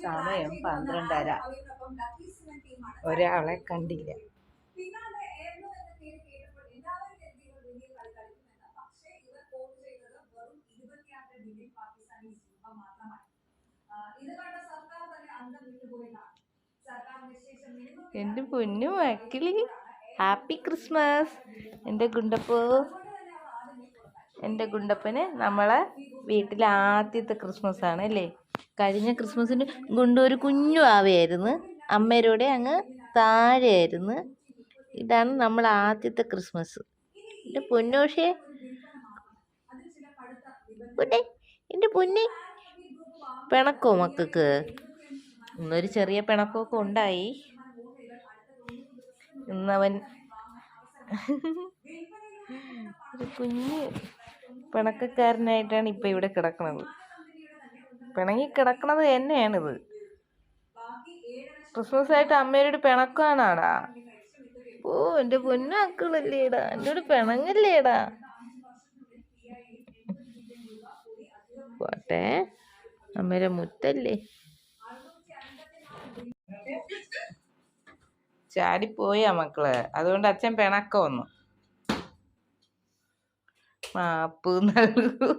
സമയം 12:30. ഒരാളെ കണ്ടില്ല. എൻ്റെ പൊന്നു മക്കളി, ഹാപ്പി ക്രിസ്മസ്. എൻ്റെ ഗുണ്ടപ്പന് നമ്മളെ വീട്ടിലെ ആദ്യത്തെ ക്രിസ്മസ് ആണ് അല്ലേ. കഴിഞ്ഞ ക്രിസ്മസിന് ഗുണ്ടു ഒരു കുഞ്ഞു ആവയായിരുന്നു, അമ്മയുടെ അങ്ങ് താഴെയായിരുന്നു. ഇതാണ് നമ്മളെ ആദ്യത്തെ ക്രിസ്മസ്. എൻ്റെ പൊന്നോഷേ, എൻ്റെ പൊന്നെ, പിണക്കോ മക്കൾക്ക്? ഇന്നൊരു ചെറിയ പിണക്കമൊക്കെ ഉണ്ടായി. ഇന്നവൻ ഒരു കുഞ്ഞ് പിണക്കക്കാരനായിട്ടാണ് ഇപ്പം ഇവിടെ കിടക്കുന്നത്. പിണങ്ങി കിടക്കണത് തന്നെയാണിത്. ക്രിസ്മസ് ആയിട്ട് അമ്മയോട് പിണക്കാനാടാ. ഓ എൻ്റെ പൊന്നാക്കളല്ലേടാ, എന്നോട് പിണങ്ങല്ലേടാ. പോട്ടെ, അമ്മയുടെ മുത്തല്ലേ. ചാടിപ്പോയാ മക്കള്, അതുകൊണ്ട് അച്ഛൻ പിണക്ക വന്നു. മാപ്പ് നൽകൂ.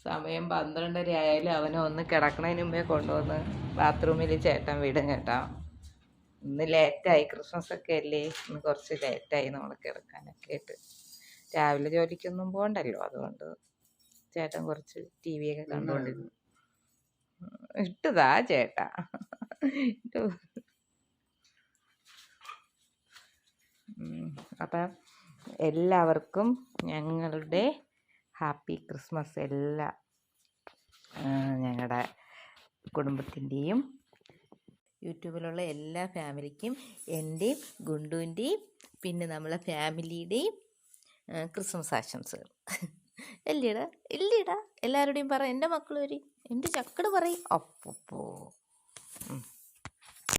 സമയം 12:30 ആയാലും അവനെ ഒന്ന് കിടക്കണതിന് മുമ്പേ കൊണ്ടുവന്ന് ബാത്റൂമിൽ ചേട്ടൻ വിടും കേട്ടോ. ഇന്ന് ലേറ്റായി, ക്രിസ്മസ് ഒക്കെ അല്ലേ, ഇന്ന് കുറച്ച് ലേറ്റായി നമ്മൾ കിടക്കാനൊക്കെ ആയിട്ട്. രാവിലെ ജോലിക്കൊന്നും പോകണ്ടല്ലോ, അതുകൊണ്ട് ചേട്ടൻ കുറച്ച് TV ഒക്കെ കണ്ടുകൊണ്ടിരുന്നു. ഇട്ടതാ ചേട്ടാ. അപ്പം എല്ലാവർക്കും ഞങ്ങളുടെ ഹാപ്പി ക്രിസ്മസ്. എല്ലാ ഞങ്ങളുടെ കുടുംബത്തിൻ്റെയും യൂട്യൂബിലുള്ള എല്ലാ ഫാമിലിക്കും എൻ്റെയും ഗുണ്ടുവിൻ്റെയും പിന്നെ നമ്മളെ ഫാമിലിയുടെയും ക്രിസ്മസ് ആശംസകൾ. ഇല്ലേടാ എല്ലാവരുടെയും പറ. എൻ്റെ മക്കൾ വരും, എൻ്റെ ചക്കട് പറയും. അപ്പോ